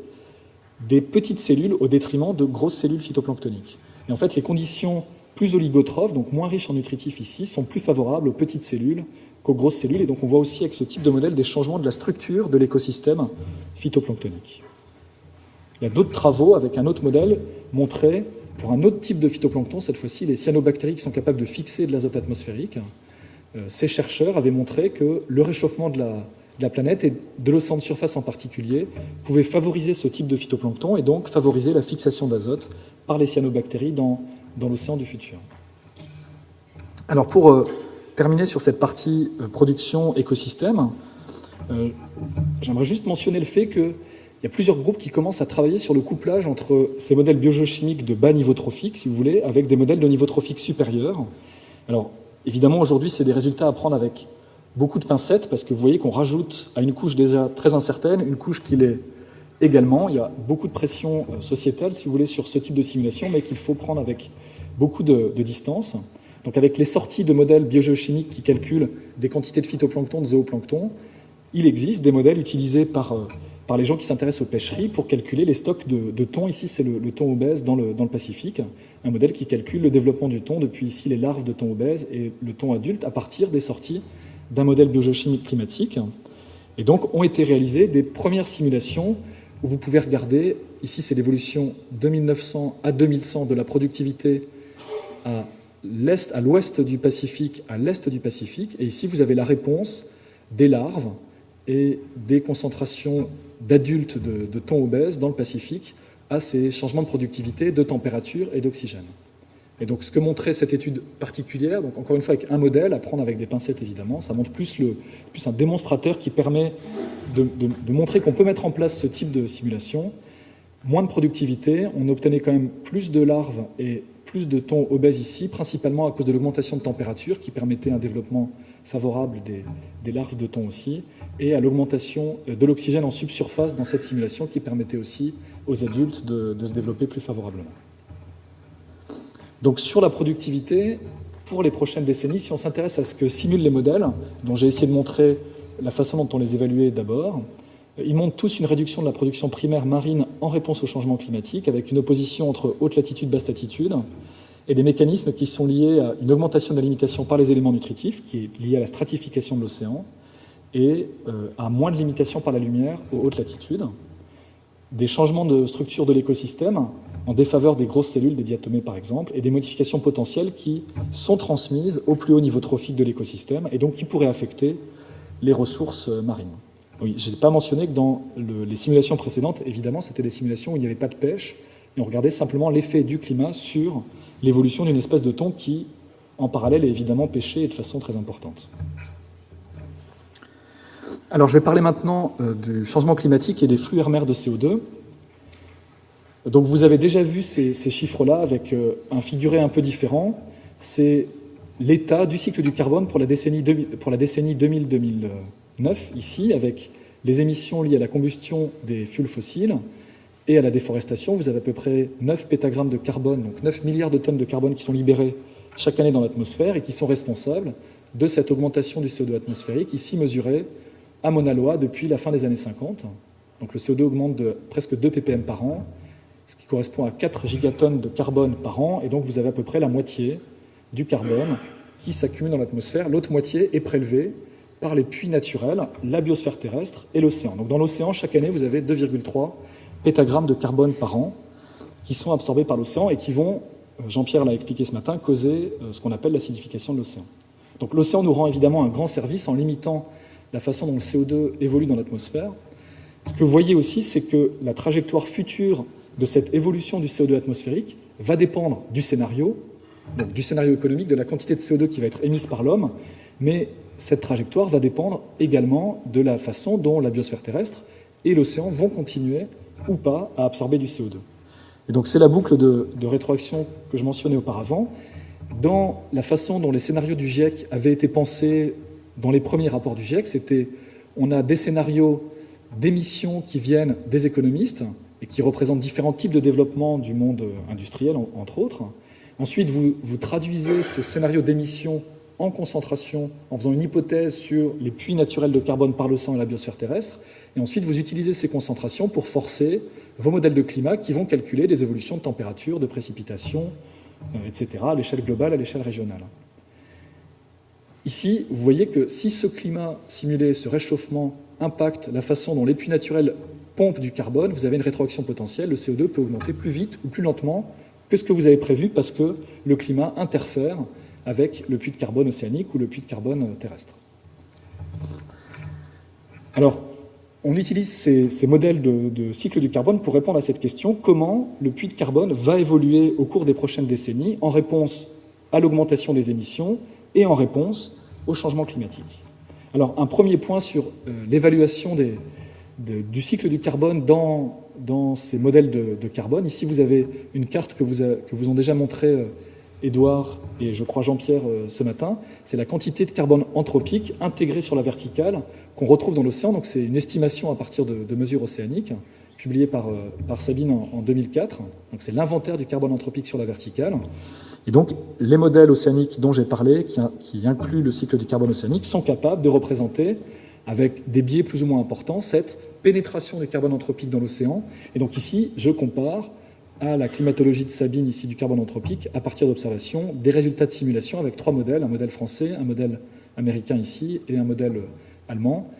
des petites cellules au détriment de grosses cellules phytoplanctoniques. Et en fait, les conditions plus oligotrophes, donc moins riches en nutritifs ici, sont plus favorables aux petites cellules qu'aux grosses cellules. Et donc on voit aussi avec ce type de modèle des changements de la structure de l'écosystème phytoplanctonique. Il y a d'autres travaux avec un autre modèle montrés pour un autre type de phytoplancton, cette fois-ci les cyanobactéries qui sont capables de fixer de l'azote atmosphérique. Ces chercheurs avaient montré que le réchauffement de la planète et de l'océan de surface en particulier pouvait favoriser ce type de phytoplancton et donc favoriser la fixation d'azote par les cyanobactéries dans l'océan du futur. Alors pour terminer sur cette partie production écosystème, j'aimerais juste mentionner le fait qu'il y a plusieurs groupes qui commencent à travailler sur le couplage entre ces modèles biogéochimiques de bas niveau trophique, si vous voulez, avec des modèles de niveau trophique supérieur. Alors évidemment aujourd'hui c'est des résultats à prendre avec beaucoup de pincettes parce que vous voyez qu'on rajoute à une couche déjà très incertaine une couche qui l'est également. Il y a beaucoup de pression sociétale, si vous voulez, sur ce type de simulation, mais qu'il faut prendre avec beaucoup de distance. Donc avec les sorties de modèles biogéochimiques qui calculent des quantités de phytoplancton, de zooplancton, il existe des modèles utilisés par les gens qui s'intéressent aux pêcheries pour calculer les stocks de thon. Ici, c'est le thon obèse dans le Pacifique, un modèle qui calcule le développement du thon depuis ici les larves de thon obèse et le thon adulte à partir des sorties d'un modèle biogéochimique climatique. Et donc ont été réalisées des premières simulations où vous pouvez regarder, ici c'est l'évolution de 1900 à 2100 de la productivité à l'ouest du Pacifique, à l'est du Pacifique, et ici vous avez la réponse des larves et des concentrations d'adultes de thon obèse dans le Pacifique à ces changements de productivité, de température et d'oxygène. Et donc ce que montrait cette étude particulière, donc encore une fois avec un modèle, à prendre avec des pincettes évidemment, ça montre plus un démonstrateur qui permet de montrer qu'on peut mettre en place ce type de simulation. Moins de productivité, on obtenait quand même plus de larves et plus de thon obèse ici, principalement à cause de l'augmentation de température qui permettait un développement favorable des larves de thon aussi, et à l'augmentation de l'oxygène en subsurface dans cette simulation qui permettait aussi aux adultes de se développer plus favorablement. Donc sur la productivité, pour les prochaines décennies, si on s'intéresse à ce que simulent les modèles, dont j'ai essayé de montrer la façon dont on les évaluait d'abord, ils montrent tous une réduction de la production primaire marine en réponse au changement climatique, avec une opposition entre haute latitude, basse latitude, et des mécanismes qui sont liés à une augmentation de la limitation par les éléments nutritifs, qui est liée à la stratification de l'océan, et à moins de limitation par la lumière aux hautes latitudes. Des changements de structure de l'écosystème en défaveur des grosses cellules, des diatomées par exemple, et des modifications potentielles qui sont transmises au plus haut niveau trophique de l'écosystème, et donc qui pourraient affecter les ressources marines. Oui, je n'ai pas mentionné que dans les simulations précédentes, évidemment, c'était des simulations où il n'y avait pas de pêche, et on regardait simplement l'effet du climat sur l'évolution d'une espèce de thon qui, en parallèle, est évidemment pêchée et de façon très importante. Alors, je vais parler maintenant du changement climatique et des flux ère-mer de CO2. Donc, vous avez déjà vu ces chiffres-là avec un figuré un peu différent. C'est l'état du cycle du carbone pour la décennie 2000-2009, ici, avec les émissions liées à la combustion des fuels fossiles et à la déforestation. Vous avez à peu près 9 pétagrammes de carbone, donc 9 milliards de tonnes de carbone qui sont libérées chaque année dans l'atmosphère et qui sont responsables de cette augmentation du CO2 atmosphérique, ici mesurée à Mauna Loa depuis la fin des années 50. Donc le CO2 augmente de presque 2 ppm par an, ce qui correspond à 4 gigatonnes de carbone par an, et donc vous avez à peu près la moitié du carbone qui s'accumule dans l'atmosphère. L'autre moitié est prélevée par les puits naturels, la biosphère terrestre et l'océan. Donc dans l'océan, chaque année, vous avez 2,3 pétagrammes de carbone par an qui sont absorbés par l'océan et qui vont, Jean-Pierre l'a expliqué ce matin, causer ce qu'on appelle l'acidification de l'océan. Donc l'océan nous rend évidemment un grand service en limitant la façon dont le CO2 évolue dans l'atmosphère, Ce que vous voyez aussi, c'est que la trajectoire future de cette évolution du CO2 atmosphérique va dépendre du scénario, donc du scénario économique, de la quantité de CO2 qui va être émise par l'homme, mais cette trajectoire va dépendre également de la façon dont la biosphère terrestre et l'océan vont continuer ou pas à absorber du CO2. Et donc c'est la boucle de rétroaction que je mentionnais auparavant. Dans la façon dont les scénarios du GIEC avaient été pensés dans les premiers rapports du GIEC, c'était on a des scénarios d'émissions qui viennent des économistes et qui représentent différents types de développement du monde industriel, entre autres. Ensuite, vous traduisez ces scénarios d'émissions en concentration en faisant une hypothèse sur les puits naturels de carbone par l'océan et la biosphère terrestre. Et ensuite, vous utilisez ces concentrations pour forcer vos modèles de climat qui vont calculer des évolutions de température, de précipitation, etc., à l'échelle globale, à l'échelle régionale. Ici, vous voyez que si ce climat simulé, ce réchauffement, impacte la façon dont les puits naturels pompent du carbone, vous avez une rétroaction potentielle. Le CO2 peut augmenter plus vite ou plus lentement que ce que vous avez prévu parce que le climat interfère avec le puits de carbone océanique ou le puits de carbone terrestre. Alors, on utilise ces modèles de cycle du carbone pour répondre à cette question: comment le puits de carbone va évoluer au cours des prochaines décennies en réponse à l'augmentation des émissions et en réponse au changement climatique. Alors, un premier point sur l'évaluation du cycle du carbone dans ces modèles de carbone. Ici, vous avez une carte que vous ont déjà montrée Édouard et je crois Jean-Pierre ce matin. C'est la quantité de carbone anthropique intégrée sur la verticale qu'on retrouve dans l'océan. Donc c'est une estimation à partir de mesures océaniques publiée par Sabine en 2004. Donc c'est l'inventaire du carbone anthropique sur la verticale. Et donc les modèles océaniques dont j'ai parlé, qui incluent le cycle du carbone océanique, sont capables de représenter, avec des biais plus ou moins importants, cette pénétration du carbone anthropique dans l'océan. Et donc ici, je compare à la climatologie de Sabine, ici du carbone anthropique, à partir d'observations, des résultats de simulation avec 3 modèles, un modèle français, un modèle américain ici et un modèle allemand.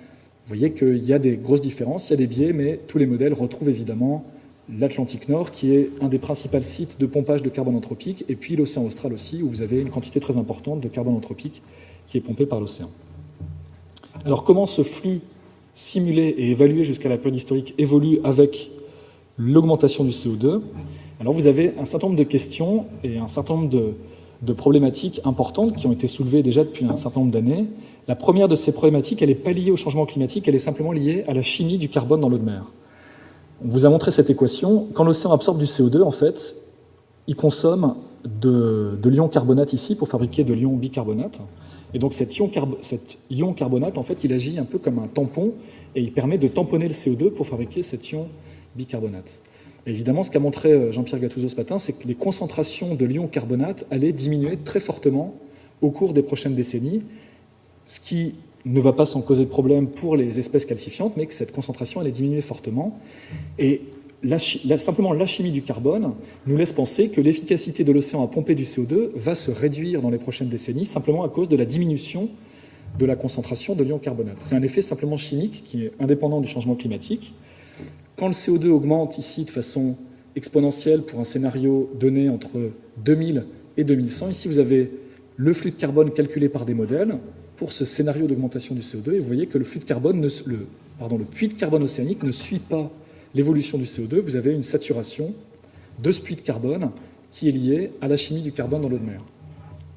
Vous voyez qu'il y a des grosses différences, il y a des biais, mais tous les modèles retrouvent évidemment l'Atlantique Nord, qui est un des principaux sites de pompage de carbone anthropique, et puis l'océan austral aussi, où vous avez une quantité très importante de carbone anthropique qui est pompé par l'océan. Alors comment ce flux simulé et évalué jusqu'à la période historique évolue avec l'augmentation du CO2? Alors vous avez un certain nombre de questions et un certain nombre de problématiques importantes qui ont été soulevées déjà depuis un certain nombre d'années. La première de ces problématiques, elle n'est pas liée au changement climatique, elle est simplement liée à la chimie du carbone dans l'eau de mer. On vous a montré cette équation. Quand l'océan absorbe du CO2, en fait, il consomme de l'ion carbonate ici pour fabriquer de l'ion bicarbonate. Et donc cet ion carbonate, en fait, il agit un peu comme un tampon et il permet de tamponner le CO2 pour fabriquer cet ion bicarbonate. Et évidemment, ce qu'a montré Jean-Pierre Gattuso ce matin, c'est que les concentrations de l'ion carbonate allaient diminuer très fortement au cours des prochaines décennies, ce qui ne va pas sans causer de problème pour les espèces calcifiantes, mais que cette concentration allait diminuer fortement. Et simplement la chimie du carbone nous laisse penser que l'efficacité de l'océan à pomper du CO2 va se réduire dans les prochaines décennies, simplement à cause de la diminution de la concentration de l'ion carbonate. C'est un effet simplement chimique qui est indépendant du changement climatique. Quand le CO2 augmente ici de façon exponentielle pour un scénario donné entre 2000 et 2100, ici vous avez le flux de carbone calculé par des modèles pour ce scénario d'augmentation du CO2, et vous voyez que le puits de carbone océanique ne suit pas l'évolution du CO2. Vous avez une saturation de ce puits de carbone qui est liée à la chimie du carbone dans l'eau de mer.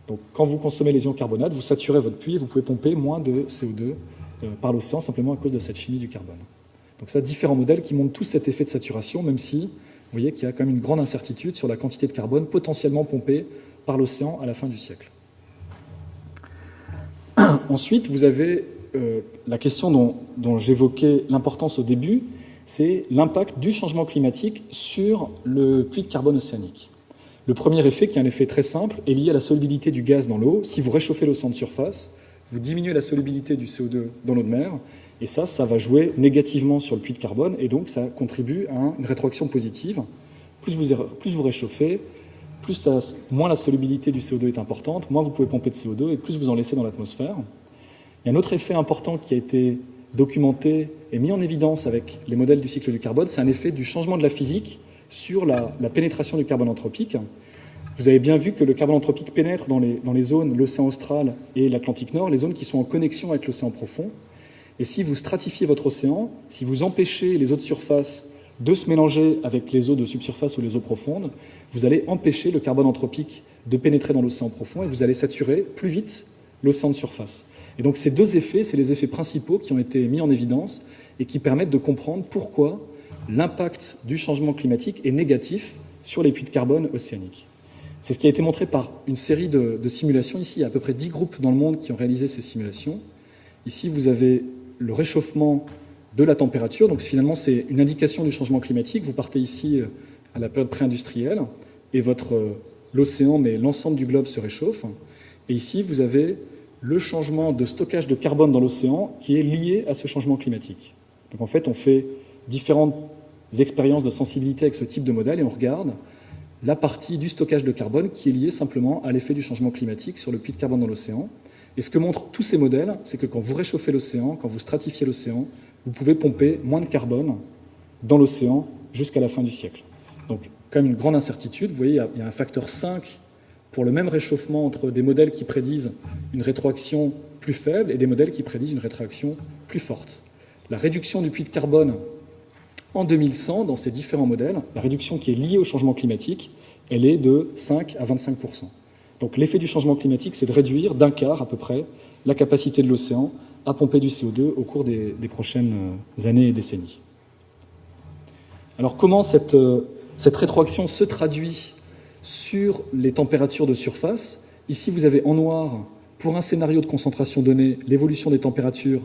Donc quand vous consommez les ions carbonates, vous saturez votre puits et vous pouvez pomper moins de CO2 par l'océan simplement à cause de cette chimie du carbone. Donc ça, différents modèles qui montrent tous cet effet de saturation, même si vous voyez qu'il y a quand même une grande incertitude sur la quantité de carbone potentiellement pompée par l'océan à la fin du siècle. Ensuite, vous avez la question dont j'évoquais l'importance au début, c'est l'impact du changement climatique sur le puits de carbone océanique. Le premier effet, qui est un effet très simple, est lié à la solubilité du gaz dans l'eau. Si vous réchauffez l'océan de surface, vous diminuez la solubilité du CO2 dans l'eau de mer, et ça va jouer négativement sur le puits de carbone, et donc ça contribue à une rétroaction positive. Plus vous réchauffez, moins la solubilité du CO2 est importante, moins vous pouvez pomper de CO2, et plus vous en laissez dans l'atmosphère. Il y a un autre effet important qui a été documenté et mis en évidence avec les modèles du cycle du carbone, c'est un effet du changement de la physique sur la pénétration du carbone anthropique. Vous avez bien vu que le carbone anthropique pénètre dans les zones, l'océan austral et l'Atlantique Nord, les zones qui sont en connexion avec l'océan profond. Et si vous stratifiez votre océan, si vous empêchez les eaux de surface de se mélanger avec les eaux de subsurface ou les eaux profondes, vous allez empêcher le carbone anthropique de pénétrer dans l'océan profond et vous allez saturer plus vite l'océan de surface. Et donc ces deux effets, c'est les effets principaux qui ont été mis en évidence et qui permettent de comprendre pourquoi l'impact du changement climatique est négatif sur les puits de carbone océaniques. C'est ce qui a été montré par une série de simulations. Ici, il y a à peu près 10 groupes dans le monde qui ont réalisé ces simulations. Ici, vous avez le réchauffement de la température. Donc finalement, c'est une indication du changement climatique. Vous partez ici à la période pré-industrielle et l'océan, mais l'ensemble du globe se réchauffe. Et ici, vous avez le changement de stockage de carbone dans l'océan qui est lié à ce changement climatique. Donc en fait, on fait différentes expériences de sensibilité avec ce type de modèle et on regarde la partie du stockage de carbone qui est liée simplement à l'effet du changement climatique sur le puits de carbone dans l'océan. Et ce que montrent tous ces modèles, c'est que quand vous réchauffez l'océan, quand vous stratifiez l'océan, vous pouvez pomper moins de carbone dans l'océan jusqu'à la fin du siècle. Donc, quand même une grande incertitude. Vous voyez, il y a un facteur 5 pour le même réchauffement entre des modèles qui prédisent une rétroaction plus faible et des modèles qui prédisent une rétroaction plus forte. La réduction du puits de carbone en 2100, dans ces différents modèles, la réduction qui est liée au changement climatique, elle est de 5 à 25%. Donc l'effet du changement climatique, c'est de réduire d'un quart à peu près la capacité de l'océan à pomper du CO2 au cours des prochaines années et décennies. Alors comment cette rétroaction se traduit sur les températures de surface? Ici, vous avez en noir, pour un scénario de concentration donné, l'évolution des températures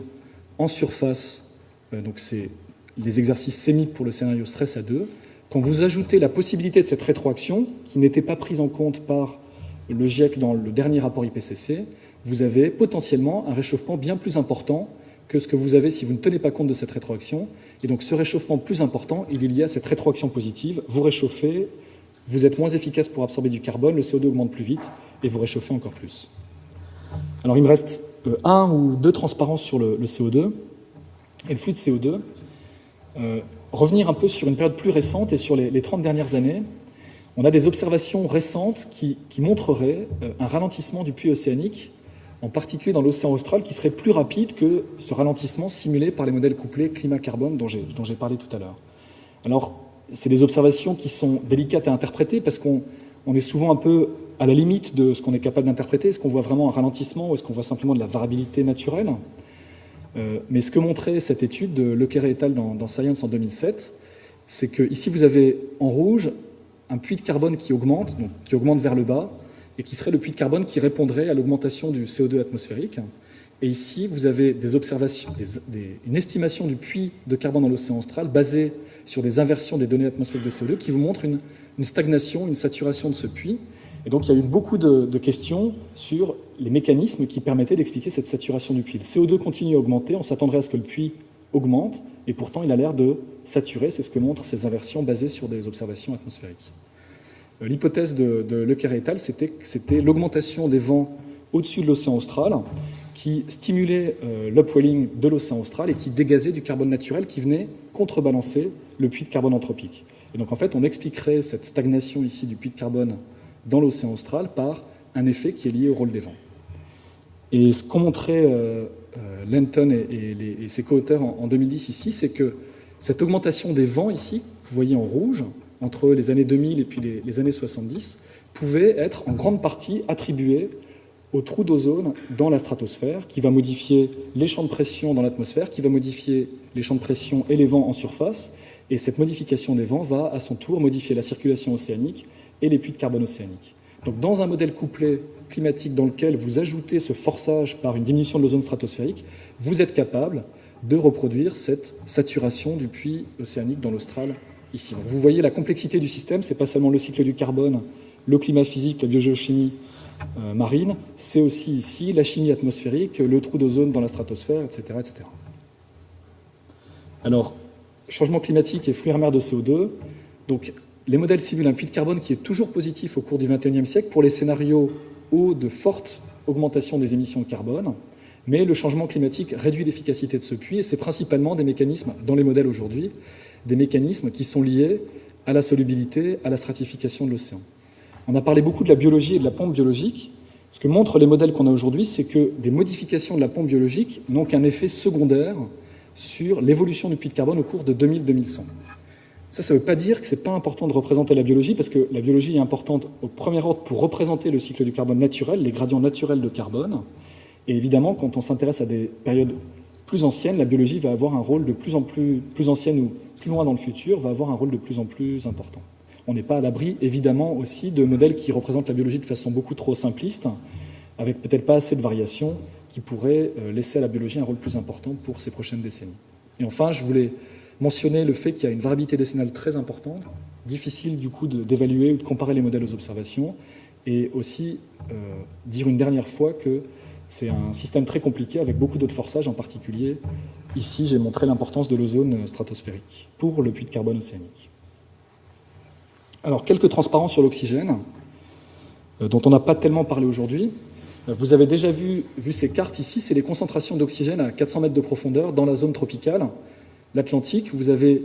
en surface. Donc c'est les exercices sémiques pour le scénario stress à 2. Quand vous ajoutez la possibilité de cette rétroaction, qui n'était pas prise en compte par le GIEC dans le dernier rapport IPCC, vous avez potentiellement un réchauffement bien plus important que ce que vous avez si vous ne tenez pas compte de cette rétroaction. Et donc ce réchauffement plus important, il est lié à cette rétroaction positive. Vous réchauffez, vous êtes moins efficace pour absorber du carbone, le CO2 augmente plus vite et vous réchauffez encore plus. Alors il me reste un ou deux transparences sur le CO2 et le flux de CO2. Revenir un peu sur une période plus récente et sur les 30 dernières années. On a des observations récentes qui montreraient un ralentissement du puits océanique, en particulier dans l'océan austral, qui serait plus rapide que ce ralentissement simulé par les modèles couplés climat-carbone dont j'ai parlé tout à l'heure. Alors, c'est des observations qui sont délicates à interpréter parce qu'on est souvent un peu à la limite de ce qu'on est capable d'interpréter. Est-ce qu'on voit vraiment un ralentissement ou est-ce qu'on voit simplement de la variabilité naturelle ? Mais ce que montrait cette étude de Lequeret et al. Dans Science en 2007, c'est que ici vous avez en rouge un puits de carbone qui augmente vers le bas, et qui serait le puits de carbone qui répondrait à l'augmentation du CO2 atmosphérique. Et ici, vous avez des observations, une estimation du puits de carbone dans l'océan austral basée sur des inversions des données atmosphériques de CO2 qui vous montrent une stagnation, une saturation de ce puits. Et donc, il y a eu beaucoup de questions sur les mécanismes qui permettaient d'expliquer cette saturation du puits. Le CO2 continue à augmenter, on s'attendrait à ce que le puits augmente, et pourtant, il a l'air de saturer. C'est ce que montrent ces inversions basées sur des observations atmosphériques. L'hypothèse de Lequeret et al., c'était l'augmentation des vents au-dessus de l'océan austral qui stimulait l'upwelling de l'océan austral et qui dégazait du carbone naturel qui venait contrebalancer le puits de carbone anthropique. Et donc en fait, on expliquerait cette stagnation ici du puits de carbone dans l'océan austral par un effet qui est lié au rôle des vents. Et ce qu'ont montré Lenton et ses co-auteurs en 2010 ici, c'est que cette augmentation des vents ici, que vous voyez en rouge, entre les années 2000 et puis les années 70, pouvait être en grande partie attribuée au trou d'ozone dans la stratosphère, qui va modifier les champs de pression dans l'atmosphère, qui va modifier les champs de pression et les vents en surface, et cette modification des vents va à son tour modifier la circulation océanique et les puits de carbone océaniques. Donc dans un modèle couplé climatique dans lequel vous ajoutez ce forçage par une diminution de l'ozone stratosphérique, vous êtes capable de reproduire cette saturation du puits océanique dans l'austral ici. Donc vous voyez la complexité du système, ce n'est pas seulement le cycle du carbone, le climat physique, la biogéochimie marine, c'est aussi ici la chimie atmosphérique, le trou d'ozone dans la stratosphère, etc., etc. Alors, changement climatique et flux éphémère de CO2. Donc, les modèles simulent un puits de carbone qui est toujours positif au cours du XXIe siècle pour les scénarios hauts de forte augmentation des émissions de carbone, mais le changement climatique réduit l'efficacité de ce puits et c'est principalement des mécanismes, dans les modèles aujourd'hui, des mécanismes qui sont liés à la solubilité, à la stratification de l'océan. On a parlé beaucoup de la biologie et de la pompe biologique, Ce que montrent les modèles qu'on a aujourd'hui, c'est que des modifications de la pompe biologique n'ont qu'un effet secondaire sur l'évolution du puits de carbone au cours de 2000-2100. Ça ne veut pas dire que ce n'est pas important de représenter la biologie, parce que la biologie est importante au premier ordre pour représenter le cycle du carbone naturel, les gradients naturels de carbone. Et évidemment, quand on s'intéresse à des périodes plus anciennes, la biologie va avoir un rôle de plus en plus ancienne ou plus loin dans le futur, va avoir un rôle de plus en plus important. On n'est pas à l'abri, évidemment, aussi de modèles qui représentent la biologie de façon beaucoup trop simpliste, avec peut-être pas assez de variations, qui pourraient laisser à la biologie un rôle plus important pour ces prochaines décennies. Et enfin, je voulais mentionner le fait qu'il y a une variabilité décennale très importante, difficile du coup d'évaluer ou de comparer les modèles aux observations, et aussi dire une dernière fois que c'est un système très compliqué avec beaucoup d'autres forçages, en particulier, ici j'ai montré l'importance de l'ozone stratosphérique pour le puits de carbone océanique. Alors, quelques transparences sur l'oxygène, dont on n'a pas tellement parlé aujourd'hui. Vous avez déjà vu ces cartes ici, c'est les concentrations d'oxygène à 400 mètres de profondeur dans la zone tropicale, l'Atlantique. Vous avez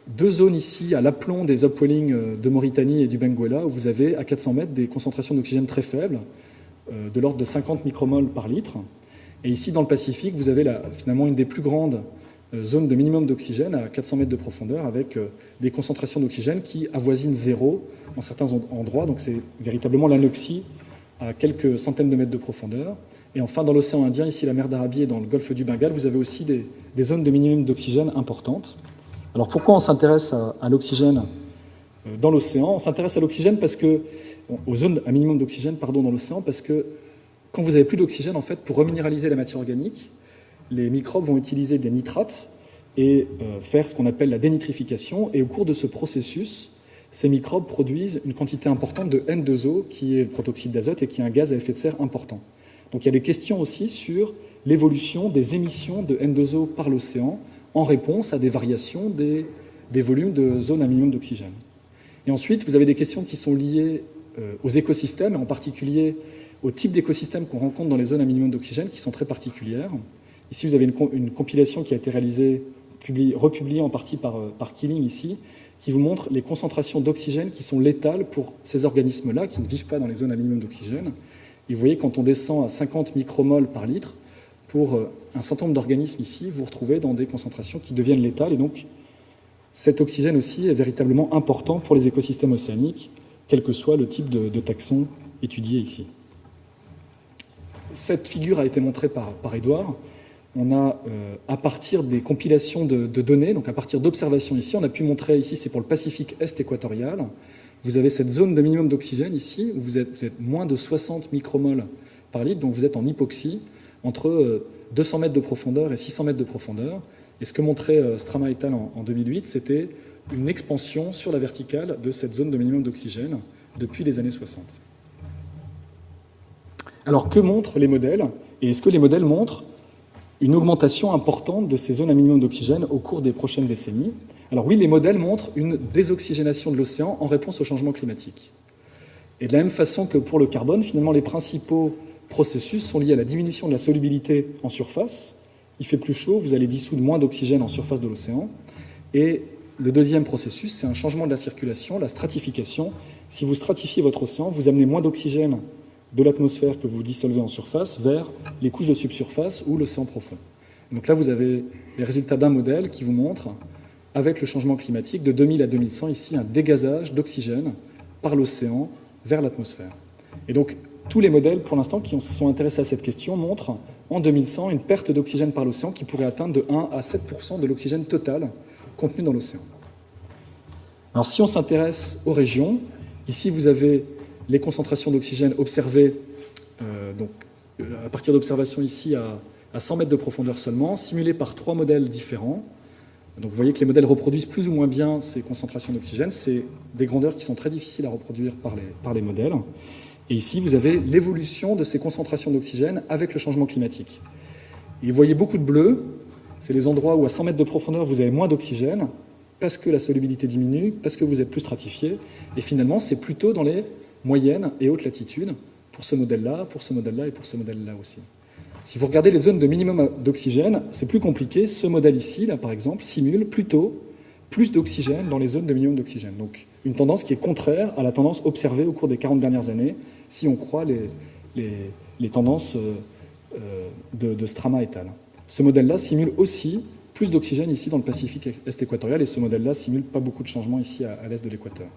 deux zones ici à l'aplomb des upwellings de Mauritanie et du Benguela, où vous avez à 400 mètres des concentrations d'oxygène très faibles, de l'ordre de 50 micromoles par litre. Et ici, dans le Pacifique, vous avez finalement une des plus grandes zones de minimum d'oxygène à 400 mètres de profondeur, avec des concentrations d'oxygène qui avoisinent zéro en certains endroits. Donc c'est véritablement l'anoxie à quelques centaines de mètres de profondeur. Et enfin, dans l'océan Indien, ici la mer d'Arabie et dans le golfe du Bengale, vous avez aussi des zones de minimum d'oxygène importantes. Alors pourquoi on s'intéresse à l'oxygène dans l'océan? On s'intéresse à l'oxygène parce que, aux zones à minimum d'oxygène, pardon, dans l'océan, parce que quand vous avez plus d'oxygène, en fait, pour reminéraliser la matière organique, les microbes vont utiliser des nitrates et faire ce qu'on appelle la dénitrification. Et au cours de ce processus, ces microbes produisent une quantité importante de N2O, qui est le protoxyde d'azote et qui est un gaz à effet de serre important. Donc il y a des questions aussi sur l'évolution des émissions de N2O par l'océan en réponse à des variations des volumes de zones à minimum d'oxygène. Et ensuite, vous avez des questions qui sont liées aux écosystèmes, en particulier au type d'écosystèmes qu'on rencontre dans les zones à minimum d'oxygène, qui sont très particulières. Ici, vous avez une compilation qui a été réalisée, republiée en partie par Keeling ici, qui vous montre les concentrations d'oxygène qui sont létales pour ces organismes-là, qui ne vivent pas dans les zones à minimum d'oxygène. Et vous voyez, quand on descend à 50 micromoles par litre, pour un certain nombre d'organismes ici, vous vous retrouvez dans des concentrations qui deviennent létales. Et donc, cet oxygène aussi est véritablement important pour les écosystèmes océaniques, quel que soit le type de taxon étudié ici. Cette figure a été montrée par Édouard. On a, à partir des compilations de données, donc à partir d'observations ici, on a pu montrer, ici c'est pour le Pacifique Est équatorial, vous avez cette zone de minimum d'oxygène ici, où vous êtes moins de 60 micromoles par litre, donc vous êtes en hypoxie, entre 200 mètres de profondeur et 600 mètres de profondeur. Et ce que montrait Strama et al. En 2008, c'était une expansion sur la verticale de cette zone de minimum d'oxygène depuis les années 60. Alors que montrent les modèles? Et est-ce que les modèles montrent une augmentation importante de ces zones à minimum d'oxygène au cours des prochaines décennies? Alors oui, les modèles montrent une désoxygénation de l'océan en réponse au changement climatique. Et de la même façon que pour le carbone, finalement, les principaux processus sont liés à la diminution de la solubilité en surface. Il fait plus chaud, vous allez dissoudre moins d'oxygène en surface de l'océan. Et le deuxième processus, c'est un changement de la circulation, la stratification. Si vous stratifiez votre océan, vous amenez moins d'oxygène de l'atmosphère que vous dissolvez en surface vers les couches de subsurface ou l'océan profond. Donc là, vous avez les résultats d'un modèle qui vous montre, avec le changement climatique, de 2000 à 2100, ici, un dégazage d'oxygène par l'océan vers l'atmosphère. Et donc, tous les modèles, pour l'instant, qui se sont intéressés à cette question, montrent, en 2100, une perte d'oxygène par l'océan qui pourrait atteindre de 1 à 7% de l'oxygène total contenu dans l'océan. Alors, si on s'intéresse aux régions, ici, vous avez les concentrations d'oxygène observées à partir d'observations ici à 100 mètres de profondeur seulement, simulées par 3 modèles différents. Donc vous voyez que les modèles reproduisent plus ou moins bien ces concentrations d'oxygène. C'est des grandeurs qui sont très difficiles à reproduire par les modèles. Et ici, vous avez l'évolution de ces concentrations d'oxygène avec le changement climatique. Et vous voyez beaucoup de bleu. C'est les endroits où à 100 mètres de profondeur, vous avez moins d'oxygène, parce que la solubilité diminue, parce que vous êtes plus stratifié. Et finalement, c'est plutôt dans les moyennes et hautes latitudes, pour ce modèle-là, pour ce modèle-là et pour ce modèle-là aussi. Si vous regardez les zones de minimum d'oxygène, c'est plus compliqué. Ce modèle ici, là, par exemple, simule plutôt plus d'oxygène dans les zones de minimum d'oxygène. Donc une tendance qui est contraire à la tendance observée au cours des 40 dernières années, si on croit les tendances de strama et tal. Ce modèle-là simule aussi plus d'oxygène ici dans le Pacifique Est équatorial, et ce modèle-là simule pas beaucoup de changements ici à l'est de l'équateur.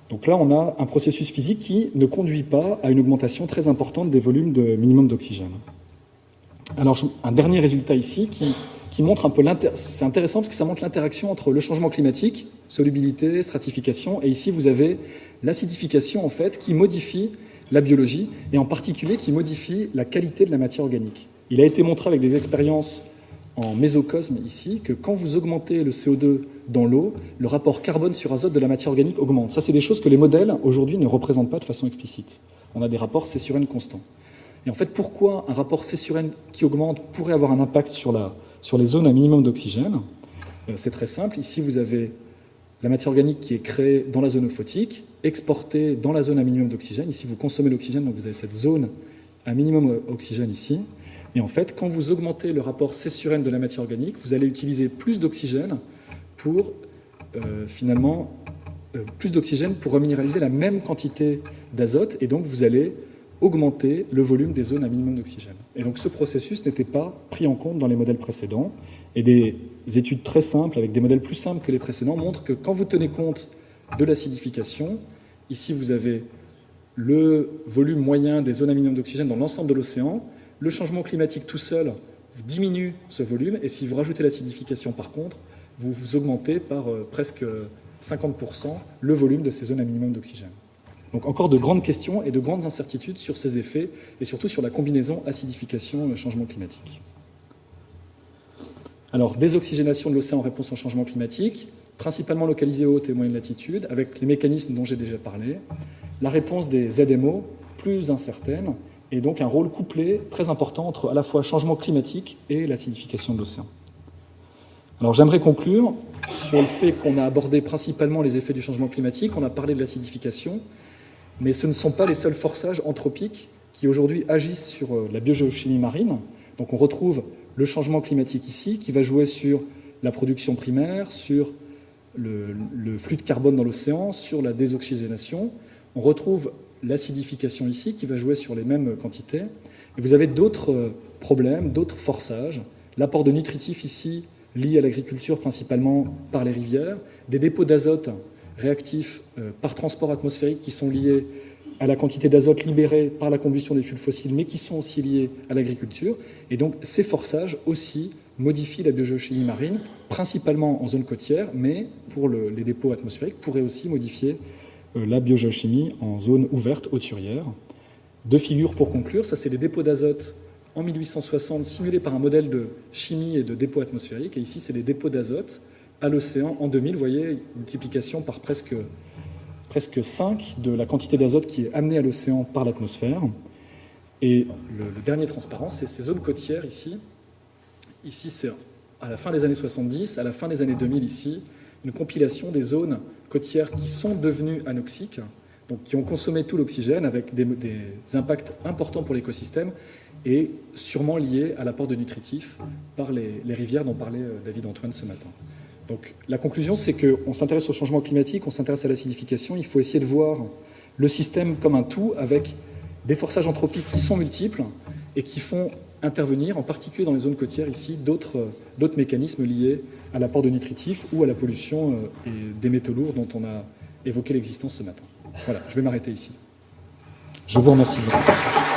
Donc là, on a un processus physique qui ne conduit pas à une augmentation très importante des volumes de minimum d'oxygène. Alors, un dernier résultat ici qui montre un peu c'est intéressant parce que ça montre l'interaction entre le changement climatique, solubilité, stratification, et ici vous avez l'acidification en fait qui modifie la biologie et en particulier qui modifie la qualité de la matière organique. Il a été montré avec des expériences en mésocosme ici que quand vous augmentez le CO2 dans l'eau, le rapport carbone sur azote de la matière organique augmente. Ça, c'est des choses que les modèles aujourd'hui ne représentent pas de façon explicite. On a des rapports C sur N constants. Et en fait, pourquoi un rapport C sur N qui augmente pourrait avoir un impact sur les zones à minimum d'oxygène? C'est très simple. Ici, vous avez la matière organique qui est créée dans la zone euphotique, exportée dans la zone à minimum d'oxygène. Ici, vous consommez l'oxygène, donc vous avez cette zone à minimum oxygène ici. Et en fait, quand vous augmentez le rapport C sur N de la matière organique, vous allez utiliser plus d'oxygène pour pour reminéraliser la même quantité d'azote, et donc vous allez augmenter le volume des zones à minimum d'oxygène. Et donc ce processus n'était pas pris en compte dans les modèles précédents, et des études très simples, avec des modèles plus simples que les précédents, montrent que quand vous tenez compte de l'acidification, ici vous avez le volume moyen des zones à minimum d'oxygène dans l'ensemble de l'océan. Le changement climatique tout seul diminue ce volume, et si vous rajoutez l'acidification par contre, vous augmentez par presque 50% le volume de ces zones à minimum d'oxygène. Donc encore de grandes questions et de grandes incertitudes sur ces effets, et surtout sur la combinaison acidification-changement climatique. Alors, désoxygénation de l'océan en réponse au changement climatique, principalement localisée aux hautes et moyennes latitudes, avec les mécanismes dont j'ai déjà parlé. La réponse des ZMO, plus incertaine, et donc un rôle couplé très important entre à la fois changement climatique et l'acidification de l'océan. Alors j'aimerais conclure sur le fait qu'on a abordé principalement les effets du changement climatique, on a parlé de l'acidification, mais ce ne sont pas les seuls forçages anthropiques qui aujourd'hui agissent sur la biogéochimie marine. Donc on retrouve le changement climatique ici, qui va jouer sur la production primaire, sur le flux de carbone dans l'océan, sur la désoxygénation. On retrouve l'acidification ici, qui va jouer sur les mêmes quantités. Et vous avez d'autres problèmes, d'autres forçages. L'apport de nutritifs ici, lié à l'agriculture principalement par les rivières, des dépôts d'azote réactifs par transport atmosphérique qui sont liés à la quantité d'azote libérée par la combustion des fuels fossiles, mais qui sont aussi liés à l'agriculture. Et donc ces forçages aussi modifient la biogéochimie marine, principalement en zone côtière, mais pour les dépôts atmosphériques, pourraient aussi modifier la biogéochimie en zone ouverte hauturière. Deux figures pour conclure, ça c'est les dépôts d'azote en 1860 simulés par un modèle de chimie et de dépôts atmosphériques, et ici c'est les dépôts d'azote à l'océan en 2000, vous voyez, une multiplication par presque 5 de la quantité d'azote qui est amenée à l'océan par l'atmosphère. Et le dernier transparent, c'est ces zones côtières ici. Ici, c'est à la fin des années 70, à la fin des années 2000 ici, une compilation des zones côtières qui sont devenues anoxiques, donc qui ont consommé tout l'oxygène avec des impacts importants pour l'écosystème et sûrement liés à l'apport de nutritifs par les rivières dont parlait David Antoine ce matin. Donc la conclusion, c'est qu'on s'intéresse au changement climatique, on s'intéresse à l'acidification, il faut essayer de voir le système comme un tout avec des forçages anthropiques qui sont multiples et qui font intervenir, en particulier dans les zones côtières ici, d'autres mécanismes liés à l'apport de nutritifs ou à la pollution et des métaux lourds dont on a évoqué l'existence ce matin. Voilà, je vais m'arrêter ici. Je vous remercie de votre attention.